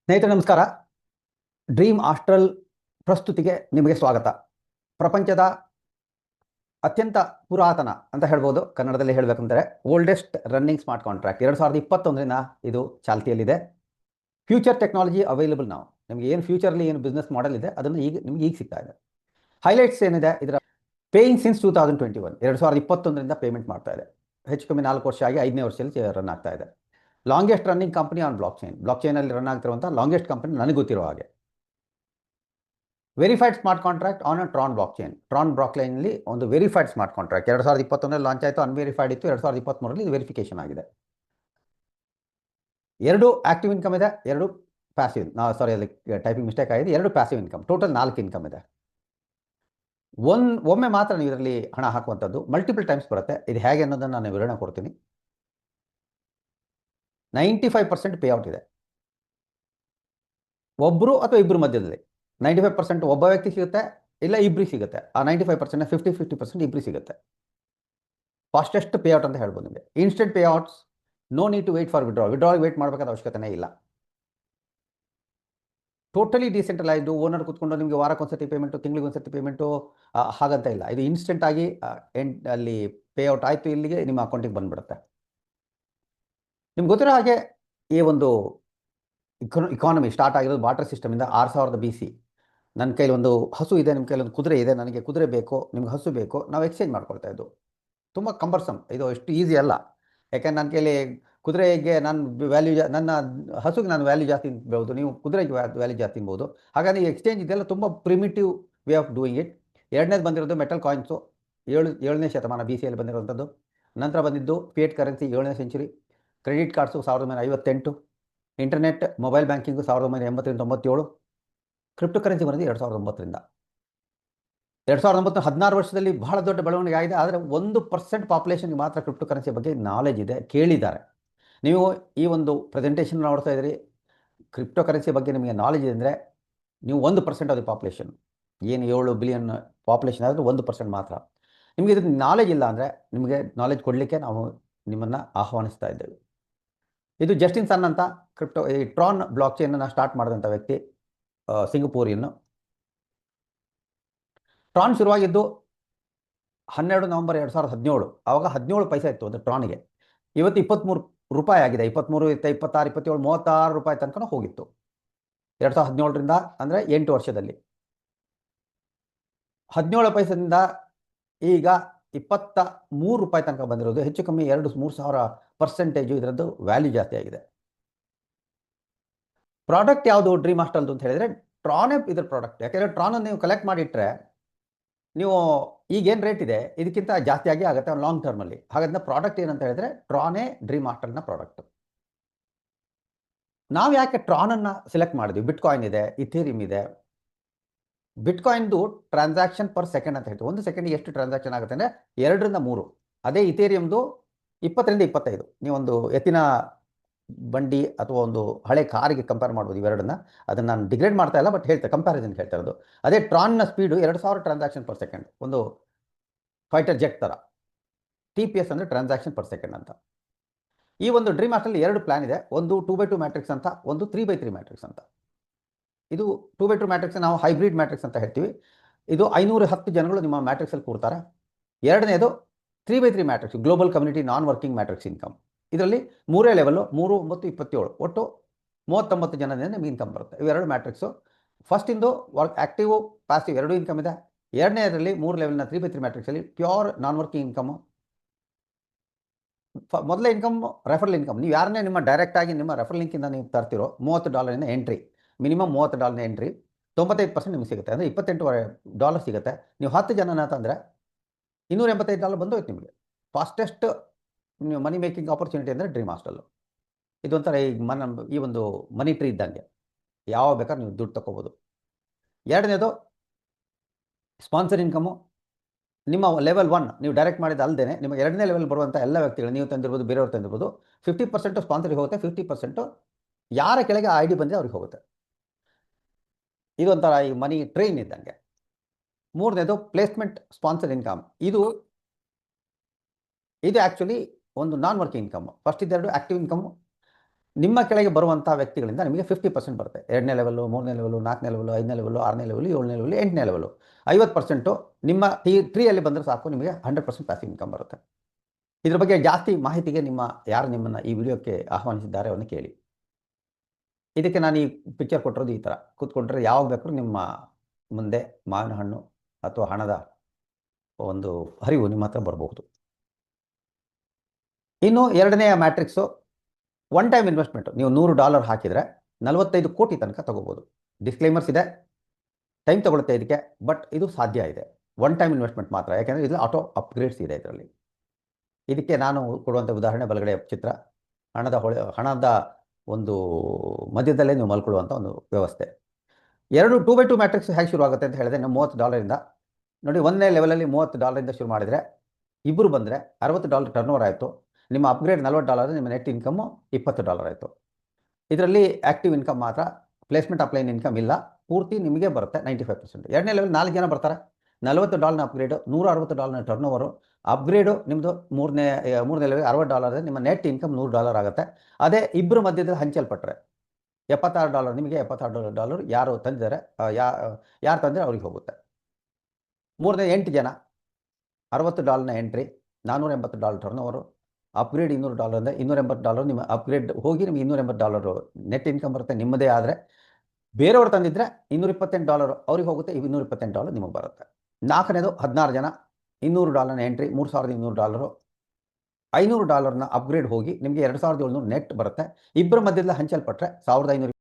ಸ್ನೇಹಿತರೆ ನಮಸ್ಕಾರ. Dream astral ಪ್ರಸ್ತುತಿಗೆ ನಿಮಗೆ ಸ್ವಾಗತ. ಪ್ರಪಂಚದ ಅತ್ಯಂತ ಪುರಾತನ ಅಂತ ಹೇಳ್ಬೋದು, ಕನ್ನಡದಲ್ಲಿ ಹೇಳಬೇಕಂದ್ರೆ ಓಲ್ಡೆಸ್ಟ್ ರನ್ನಿಂಗ್ ಸ್ಮಾರ್ಟ್ ಕಾಂಟ್ರಾಕ್ಟ್ 2021ರಿಂದ ಇದು ಚಾಲ್ತಿಯಲ್ಲಿದೆ. ಫ್ಯೂಚರ್ ಟೆಕ್ನಾಲಜಿ ಅವೈಲೇಬಲ್ ನಾವು ನಿಮಗೆ ಏನು ಫ್ಯೂಚರ್ಲಿ ಏನು ಬಿಸ್ನೆಸ್ ಮಾಡೆಲ್ ಇದೆ ಅದನ್ನು ನಿಮಗೆ ಈಗ ಸಿಗ್ತಾ ಇದೆ. ಹೈಲೈಟ್ಸ್ ಏನಿದೆ ಇದರ ಪೇಯಿಂಗ್ ಸಿನ್ಸ್ 2021 2021ರಿಂದ ಪೇಮೆಂಟ್ ಮಾಡ್ತಾ ಇದೆ. ಹೆಚ್ಚು ಕಮ್ಮಿ 4 ವರ್ಷ ಆಗಿ 5ನೇ ವರ್ಷದಲ್ಲಿ ರನ್ ಆಗ್ತಾ ಇದೆ. Longest running company on block ಚೈನಲ್ಲಿ ರನ್ ಆಗ್ತಿರುವಂಥ ಲಾಂಗೆಸ್ಟ್ ಕಂಪನಿ ನನಗೆ ಗೊತ್ತಿರೋ ಹಾಗೆ. Verified smart contract on Tron block ಚೈನಲ್ಲಿ ಒಂದು ವೆರಿಫೈಡ್ ಸ್ಮಾರ್ಟ್ ಕಾಂಟ್ರಾಕ್ಟ್ 2021ರಲ್ಲಿ ಲಾಂಚ್ ಆಯಿತು. ಅನ್ವೆರಿಫೈಡ್ ಇತ್ತು. 2023ರಲ್ಲಿ ಇದು ವೆರಿಫಿಕೇಶನ್ ಆಗಿದೆ. 2 ಆಕ್ಟಿವ್ ಇನ್ಕಮ್ ಇದೆ, 2 ಪ್ಯಾಸಿವ್. ಅಲ್ಲಿ ಟೈಪಿಂಗ್ ಮಿಸ್ಟೇಕ್ ಆಗಿದೆ. 2 ಪ್ಯಾಸಿವ್ ಇನ್ಕಮ್, ಟೋಟಲ್ 4 ಇನ್ಕಮ್ ಇದೆ. ಒಮ್ಮೆ ಮಾತ್ರ ನೀವು ಇದರಲ್ಲಿ ಹಣ ಹಾಕುವಂಥದ್ದು, ಮಲ್ಟಿಪಲ್ ಟೈಮ್ಸ್ ಬರುತ್ತೆ. ಇದು ಹೇಗೆ ಅನ್ನೋದನ್ನು ನಾನು ವಿವರಣೆ ಕೊಡ್ತೀನಿ. 95% ಪೇ ಔಟ್ ಇದೆ. ಒಬ್ಬರು ಅಥವಾ ಇಬ್ಬರು ಮಧ್ಯದಲ್ಲಿ 95% ಒಬ್ಬ ವ್ಯಕ್ತಿ ಸಿಗುತ್ತೆ, ಇಲ್ಲ ಇಬ್ಬರಿಗೆ ಸಿಗುತ್ತೆ. ಆ 95% 50% ಇಬ್ಬರಿಗೆ ಸಿಗುತ್ತೆ. ಫಾಸ್ಟೆಸ್ಟ್ ಪೇ ಔಟ್ ಅಂತ ಹೇಳ್ಬೋದು ನಿಮಗೆ. Instant pay outs, no need to wait for withdrawal wait ಮಾಡಬೇಕಾದ ಅವಶ್ಯಕತೆನೇ ಇಲ್ಲ. ಟೋಟಲಿ ಡಿಸೆಂಟ್ರಲೈಸ್ಡು. ಓನರ್ ಕೂತ್ಕೊಂಡು ನಿಮಗೆ ವಾರಕ್ಕೊಂದ್ಸತಿ ಪೇಮೆಂಟು, ತಿಂಗಳಿಗೊಂದ್ಸತಿ ಪೇಮೆಂಟು ಹಾಗಂತ ಇಲ್ಲ. ಇದು ಇನ್ಸ್ಟೆಂಟ್ ಆಗಿ ಅಲ್ಲಿ ಪೇ ಔಟ್ ಆಯಿತು, ಇಲ್ಲಿಗೆ ನಿಮ್ಮ ಅಕೌಂಟಿಗೆ ಬಂದುಬಿಡುತ್ತೆ. ನಿಮ್ಗೆ ಗೊತ್ತಿರೋ ಹಾಗೆ ಈ ಒಂದು ಇಕಾನಮಿ ಸ್ಟಾರ್ಟ್ ಆಗಿರೋದು ಬಾಟರ್ ಸಿಸ್ಟಮಿಂದ 6000 BC. ನನ್ನ ಕೈಲಿ ಒಂದು ಹಸು ಇದೆ, ನಿಮ್ಮ ಕೈಲಿ ಒಂದು ಕುದುರೆ ಇದೆ. ನನಗೆ ಕುದುರೆ ಬೇಕು, ನಿಮ್ಗೆ ಹಸು ಬೇಕು, ನಾವು ಎಕ್ಸ್ಚೇಂಜ್ ಮಾಡ್ಕೊಳ್ತಾ ಇದ್ದು. ತುಂಬ ಕಂಬರ್ಸಮ್, ಇದು ಅಷ್ಟು ಈಸಿ ಅಲ್ಲ. ಯಾಕೆಂದ್ರೆ ನನ್ನ ಕೈಲಿ ಕುದುರೆಗೆ ನನ್ನ ಹಸುಗೆ ನಾನು ವ್ಯಾಲ್ಯೂ ಜಾಸ್ತಿ ತಿನ್ಬೋದು, ನೀವು ಕುದುರೆಗೆ ವ್ಯಾಲ್ಯೂ ಜಾಸ್ತಿ ತಿನ್ಬೋದು. ಹಾಗಾಗಿ ಎಕ್ಸ್ಚೇಂಜ್ ಇದೆಲ್ಲ ತುಂಬ primitive way of doing it. ಎರಡನೇದು ಬಂದಿರೋದು ಮೆಟಲ್ ಕಾಯಿನ್ಸು, 7ನೇ ಶತಮಾನ BCಯಲ್ಲಿ ಬಂದಿರುವಂಥದ್ದು. ನಂತರ ಬಂದಿದ್ದು ಫಿಯಟ್ ಕರೆನ್ಸಿ 7ನೇ century. Credit cards 1958. Internet mobile banking 1980-97. Crypto currency ಬಂದಿದ್ದು 2009ರಿಂದ. 2009 16 ವರ್ಷದಲ್ಲಿ ಬಹಳ ದೊಡ್ಡ ಬೆಳವಣಿಗೆ ಆಗಿದೆ. ಆದರೆ 1% ಪಾಪ್ಯುಲೇಷನ್ಗೆ ಮಾತ್ರ ಕ್ರಿಪ್ಟೋ ಕರೆನ್ಸಿ ಬಗ್ಗೆ ನಾಲೆಜ್ ಇದೆ, ಕೇಳಿದ್ದಾರೆ. ನೀವು ಈ ಒಂದು ಪ್ರೆಸೆಂಟೇಷನ್ ನೋಡ್ತಾ ಇದ್ದೀರಿ, ಕ್ರಿಪ್ಟೋ ಕರೆನ್ಸಿ ಬಗ್ಗೆ ನಿಮಗೆ ನಾಲೆಜ್ ಇದೆ ಅಂದರೆ ನೀವು 1% ಆಫ್ ದಿ ಪಾಪ್ಯುಲೇಷನ್, ಏನು 7 ಬಿಲಿಯನ್ ಪಾಪ್ಯುಲೇಷನ್ ಆದರೆ 1% ಮಾತ್ರ. ನಿಮಗೆ ಇದಕ್ಕೆ ನಾಲೆಜ್ ಇಲ್ಲ ಅಂದರೆ ನಿಮಗೆ ನಾಲೆಜ್ ಕೊಡಲಿಕ್ಕೆ ನಾವು ನಿಮ್ಮನ್ನು ಆಹ್ವಾನಿಸ್ತಾ ಇದ್ದೇವೆ. ಇದು ಜಸ್ಟಿನ್ ಸನ್ ಅಂತ ಈ ಟ್ರಾನ್ ಬ್ಲಾಕ್ ಚೈನನ್ನು ಸ್ಟಾರ್ಟ್ ಮಾಡಿದಂಥ ವ್ಯಕ್ತಿ, ಸಿಂಗಪೂರಿಯನ್ನು. ಟ್ರಾನ್ ಶುರುವಾಗಿದ್ದು 12 ನವೆಂಬರ್ 2017. ಆವಾಗ 17 ಪೈಸೆ ಇತ್ತು ಒಂದು ಟ್ರಾನ್ಗೆ. ಇವತ್ತು 23 ರೂಪಾಯಿ ಆಗಿದೆ. 23 ಇತ್ತು, 26, 27, 36 ರೂಪಾಯಿ ತನಕ ಹೋಗಿತ್ತು 2017ರಿಂದ, ಅಂದರೆ 8 ವರ್ಷದಲ್ಲಿ. 17 ಪೈಸೆಯಿಂದ ಈಗ 23 ರೂಪಾಯಿ ತನಕ ಬಂದಿರೋದು. ಹೆಚ್ಚು ಕಮ್ಮಿ 2-3 ಸಾವಿರ% ಇದರದ್ದು ವ್ಯಾಲ್ಯೂ ಜಾಸ್ತಿ ಆಗಿದೆ. ಪ್ರಾಡಕ್ಟ್ ಯಾವುದು ಡ್ರೀಮ್ ಆಸ್ಟ್ರಲ್ದು ಅಂತ ಹೇಳಿದರೆ ಟ್ರಾನೇ ಇದರ ಪ್ರಾಡಕ್ಟ್. ಯಾಕೆಂದರೆ ಟ್ರಾನನ್ನು ನೀವು ಕಲೆಕ್ಟ್ ಮಾಡಿಟ್ರೆ ನೀವು ಈಗೇನು ರೇಟ್ ಇದೆ ಇದಕ್ಕಿಂತ ಜಾಸ್ತಿ ಆಗಿ ಆಗುತ್ತೆ ಲಾಂಗ್ ಟರ್ಮಲ್ಲಿ. ಹಾಗಾದ್ರೆ ಪ್ರಾಡಕ್ಟ್ ಏನಂತ ಹೇಳಿದ್ರೆ ಟ್ರಾನೇ ಡ್ರೀಮ್ ಆಸ್ಟ್ರಲ್ನ ಪ್ರಾಡಕ್ಟ್. ನಾವು ಯಾಕೆ ಟ್ರಾನನ್ನು ಸೆಲೆಕ್ಟ್ ಮಾಡಿದ್ವಿ? ಬಿಟ್ಕಾಯಿನ್ ಇದೆ, ಇಥೇರಿಯಂ ಇದೆ. ಬಿಟ್ಕಾಯಿನ್ದು ಟ್ರಾನ್ಸಾಕ್ಷನ್ ಪರ್ ಸೆಕೆಂಡ್ ಅಂತ ಹೇಳ್ತೀವಿ. 1 ಸೆಕೆಂಡಿಗೆ ಎಷ್ಟು ಟ್ರಾನ್ಸಾಕ್ಷನ್ ಆಗುತ್ತೆ ಅಂದರೆ 2ರಿಂದ 3. ಅದೇ ಇಥೇರಿಯಂದು 20ರಿಂದ 25. ನೀವೊಂದು ಎತ್ತಿನ ಬಂಡಿ ಅಥವಾ ಒಂದು ಹಳೆ ಕಾರಿಗೆ ಕಂಪೇರ್ ಮಾಡ್ಬೋದು ಇವೆರಡನ್ನ. ಅದನ್ನು ನಾನು ಡಿಗ್ರೇಡ್ ಮಾಡ್ತಾ ಇಲ್ಲ, ಬಟ್ ಕಂಪ್ಯಾರಿಸನ್ ಹೇಳ್ತಾ ಇರೋದು. ಅದೇ ಟ್ರಾನ್ನ ಸ್ಪೀಡು 2000 ಟ್ರಾನ್ಸಾಕ್ಷನ್ ಪರ್ ಸೆಕೆಂಡ್. ಒಂದು ಫೈಟರ್ ಜೆಟ್ ಥರ. TPS ಅಂದರೆ ಟ್ರಾನ್ಸಾಕ್ಷನ್ ಪರ್ ಸೆಕೆಂಡ್ ಅಂತ. ಈ ಒಂದು ಡ್ರೀಮ್ ಆಸ್ಟ್ರಲ್ಲಿ 2 ಪ್ಲಾನ್ ಇದೆ. ಒಂದು 2x2 ಮ್ಯಾಟ್ರಿಕ್ಸ್ ಅಂತ, ಒಂದು 3x3 ಮ್ಯಾಟ್ರಿಕ್ಸ್ ಅಂತ. ಇದು 2x2 ಮ್ಯಾಟ್ರಿಕ್ಸ್ ನಾವು ಹೈಬ್ರಿಡ್ ಮ್ಯಾಟ್ರಿಕ್ಸ್ ಅಂತ ಹೇಳ್ತೀವಿ. ಇದು 510 ಜನಗಳು ನಿಮ್ಮ ಮ್ಯಾಟ್ರಿಕ್ಸಲ್ಲಿ ಕೂರ್ತಾರೆ. ಎರಡನೇದು 3x3 ಮ್ಯಾಟ್ರಿಕ್ಸ್, ಗ್ಲೋಬಲ್ ಕಮ್ಯುನಿಟಿ ನಾನ್ ವರ್ಕಿಂಗ್ ಮ್ಯಾಟ್ರಿಕ್ಸ್ ಇನ್ಕಮ್. ಇದರಲ್ಲಿ 3 ಲೆವೆಲ್ಲು, 3, 9, 27, ಒಟ್ಟು 39 ಜನದಿಂದ ನಿಮಗೆ ಇನ್ಕಮ್ ಬರುತ್ತೆ. ಇವೆರಡು ಮ್ಯಾಟ್ರಿಕ್ಸು. ಫಸ್ಟಿಂದು ಆಕ್ಟಿವ್ ಪ್ಯಾಸಿವ್ 2 ಇನ್ಕಮ್ ಇದೆ. ಎರಡನೇದರಲ್ಲಿ 3 ಲೆವೆಲ್ನ 3x3 ಮ್ಯಾಟ್ರಿಕ್ಸಲ್ಲಿ ಪ್ಯೂರ್ ನಾನ್ ವರ್ಕಿಂಗ್ ಇನ್ಕಮು. ಮೊದಲ ಇನ್ಕಮ್ ರೆಫರಲ್ ಇನ್ಕಮ್. ನೀವು ಯಾರನ್ನೇ ನಿಮ್ಮ ಡೈರೆಕ್ಟಾಗಿ ನಿಮ್ಮ ರೆಫರಲ್ ಲಿಂಕಿಂದ ನೀವು ತರ್ತಿರೋ $30 ಎಂಟ್ರಿ, ಮಿನಿಮಮ್ $30 ಎಂಟ್ರಿ, 95% ನಿಮಗೆ ಸಿಗುತ್ತೆ. ಅಂದರೆ $28 ಸಿಗುತ್ತೆ. ನೀವು 10 ಜನನ ತಂದರೆ $285 ಬಂದೋಯ್ತು ನಿಮಗೆ. ಫಾಸ್ಟೆಸ್ಟ್ ನೀವು ಮನಿ ಮೇಕಿಂಗ್ ಆಪರ್ಚುನಿಟಿ ಅಂದರೆ ಡ್ರೀಮ್ ಆಸ್ಟ್ರಲ್ಲು. ಇದೊಂಥರ ಈ ಒಂದು ಮನಿ ಟ್ರೀ ಇದ್ದಂಗೆ, ಯಾವ ಬೇಕಾದ್ರೆ ನೀವು ದುಡ್ಡು ತಗೋಬೋದು. ಎರಡನೇದು ಸ್ಪಾನ್ಸರ್ ಇನ್ಕಮು. ನಿಮ್ಮ ಲೆವೆಲ್ 1 ನೀವು ಡೈರೆಕ್ಟ್ ಮಾಡಿದ ಅಲ್ಲದೆ ನಿಮಗೆ 2ನೇ ಲೆವೆಲ್ ಬರುವಂಥ ಎಲ್ಲ ವ್ಯಕ್ತಿಗಳು, ನೀವು ತಂದಿರ್ಬೋದು, ಬೇರೆಯವ್ರು ತಂದಿರ್ಬೋದು, 50% ಸ್ಪಾನ್ಸರಿಗೆ ಹೋಗುತ್ತೆ, 50% ಯಾರ ಕೆಳಗೆ ID ಬಂದರೆ ಅವ್ರಿಗೆ ಹೋಗುತ್ತೆ. ಇದೊಂಥರ ಈ ಮನಿ ಟ್ರೈನ್ ಇದ್ದಂಗೆ. ಮೂರನೇದು ಪ್ಲೇಸ್ಮೆಂಟ್ ಸ್ಪಾನ್ಸರ್ ಇನ್ಕಮ್. ಇದು ಆ್ಯಕ್ಚುಲಿ ಒಂದು ನಾನ್ ವರ್ಕಿಂಗ್ ಇನ್ಕಮ್. ಫಸ್ಟ್ ಇದೆರಡು ಆಕ್ಟಿವ್ ಇನ್ಕಮ್. ನಿಮ್ಮ ಕೆಳಗೆ ಬರುವಂಥ ವ್ಯಕ್ತಿಗಳಿಂದ ನಿಮಗೆ 50% ಬರುತ್ತೆ. 2ನೇ ಲೆವೆಲ್ಲು, 3ನೇ ಲೆವೆಲ್ಲು, 4ನೇ ಲೆವೆಲ್ಲು, 5ನೇ ಲೆವೆಲ್ಲು, 6ನೇ ಲೆವೆಲ್ಲು, 7ನೇ ಲೆವೆಲ್ಲು, 8ನೇ ಲೆವೆಲ್ಲು. 50% ನಿಮ್ಮ ಟ್ರೀಯಲ್ಲಿ ಬಂದರೆ ಸಾಕು, ನಿಮಗೆ 100% ಪ್ಯಾಸಿವ್ ಇನ್ಕಮ್ ಬರುತ್ತೆ. ಇದ್ರ ಬಗ್ಗೆ ಜಾಸ್ತಿ ಮಾಹಿತಿಗೆ ಯಾರು ನಿಮ್ಮನ್ನು ಈ ವಿಡಿಯೋಕ್ಕೆ ಆಹ್ವಾನಿಸಿದ್ದಾರೆ ಅವನ್ನ ಕೇಳಿ. ಇದಕ್ಕೆ ನಾನು ಈ ಪಿಕ್ಚರ್ ಕೊಟ್ಟಿರೋದು ಈ ಥರ ಕೂತ್ಕೊಂಡ್ರೆ ಯಾವಾಗ ಬೇಕಾದ್ರೂ ನಿಮ್ಮ ಮುಂದೆ ಮಾವಿನ ಹಣ್ಣು ಅಥವಾ ಹಣದ ಒಂದು ಹರಿವು ನಿಮ್ಮ ಹತ್ರ ಬರಬಹುದು. ಇನ್ನು ಎರಡನೆಯ ಮ್ಯಾಟ್ರಿಕ್ಸು ಒನ್ ಟೈಮ್ ಇನ್ವೆಸ್ಟ್ಮೆಂಟು. ನೀವು $100 ಹಾಕಿದರೆ 45 ಕೋಟಿ ತನಕ ತಗೋಬೋದು. ಡಿಸ್ಕ್ಲೈಮರ್ಸ್ ಇದೆ, ಟೈಮ್ ತಗೊಳುತ್ತೆ ಇದಕ್ಕೆ, ಬಟ್ ಇದು ಸಾಧ್ಯ ಇದೆ. ಒನ್ ಟೈಮ್ ಇನ್ವೆಸ್ಟ್ಮೆಂಟ್ ಮಾತ್ರ, ಯಾಕೆಂದರೆ ಇದು ಆಟೋ ಅಪ್ಗ್ರೇಡ್ಸ್ ಇದೆ ಇದರಲ್ಲಿ. ಇದಕ್ಕೆ ನಾನು ಕೊಡುವಂಥ ಉದಾಹರಣೆ ಬಲಗಡೆ ಚಿತ್ರ. ಹಣದ ಒಂದು ಮಧ್ಯದಲ್ಲೇ ನೀವು ಮಲ್ಕೊಳ್ಳುವಂಥ ಒಂದು ವ್ಯವಸ್ಥೆ. 2x2 ಮ್ಯಾಟ್ರಿಕ್ಸ್ ಹೇಗೆ ಶುರು ಆಗುತ್ತೆ ಅಂತ ಹೇಳಿದ್ರೆ, ನಾವು $30 ನೋಡಿ, 1ನೇ ಲೆವೆಲಲ್ಲಿ $30 ಶುರು ಮಾಡಿದರೆ, ಇಬ್ಬರು ಬಂದರೆ $60 ಟರ್ನ್ ಓವರ್ ಆಯಿತು. ನಿಮ್ಮ ಅಪ್ಗ್ರೇಡ್ $40, ನಿಮ್ಮ ನೆಟ್ ಇನ್ಕಮ್ಮು $20 ಆಯಿತು. ಇದರಲ್ಲಿ ಆ್ಯಕ್ಟಿವ್ ಇನ್ಕಮ್ ಮಾತ್ರ, ಪ್ಲೇಸ್ಮೆಂಟ್ ಅಪ್ಲೈನ್ ಇನ್ಕಮ್ ಇಲ್ಲ, ಪೂರ್ತಿ ನಿಮಗೆ ಬರುತ್ತೆ 95%. 2ನೇ ಲೆವೆಲ್ 4 ಜನ ಬರ್ತಾರೆ, $40 ಅಪ್ಗ್ರೇಡು, $160 ಟರ್ನ್ ಓವರು. ಅಪ್ಗ್ರೇಡು ನಿಮ್ಮದು ಮೂರನೇ ಲೆವೆಲ್ $60, ನಿಮ್ಮ ನೆಟ್ ಇನ್ಕಮ್ $100 ಆಗುತ್ತೆ. ಅದೇ ಇಬ್ಬರು ಮಧ್ಯದಲ್ಲಿ ಹಂಚಲ್ಪಟ್ಟರೆ $76 ನಿಮಗೆ, $76 ಯಾರು ತಂದಿದ್ದಾರೆ, ಯಾರು ತಂದರೆ ಅವ್ರಿಗೆ ಹೋಗುತ್ತೆ. ಮೂರನೇ 8 ಜನ, $60 ಎಂಟ್ರಿ, $480 ಟರ್ನ್ ಓವರು. ಅಪ್ಗ್ರೇಡ್ $200 ಅಂದರೆ $280 ನಿಮ್ಮ ಅಪ್ಗ್ರೇಡ್ ಹೋಗಿ ನಿಮಗೆ $280 ನೆಟ್ ಇನ್ಕಮ್ ಬರುತ್ತೆ ನಿಮ್ಮದೇ. ಆದರೆ ಬೇರೆಯವರು ತಂದಿದ್ದರೆ $228 ಅವ್ರಿಗೆ ಹೋಗುತ್ತೆ, $228 ನಿಮಗೆ ಬರುತ್ತೆ. 4ನೇದು 16 ಜನ, $200 ಎಂಟ್ರಿ, $3200, $500 ಅಪ್ಗ್ರೇಡ್ ಹೋಗಿ ನಿಮಗೆ 2700 ನೆಟ್ ಬರುತ್ತೆ. ಇಬ್ಬರ ಮಧ್ಯದಲ್ಲಿ ಹಂಚಲ್ಪಟ್ಟರೆ $1500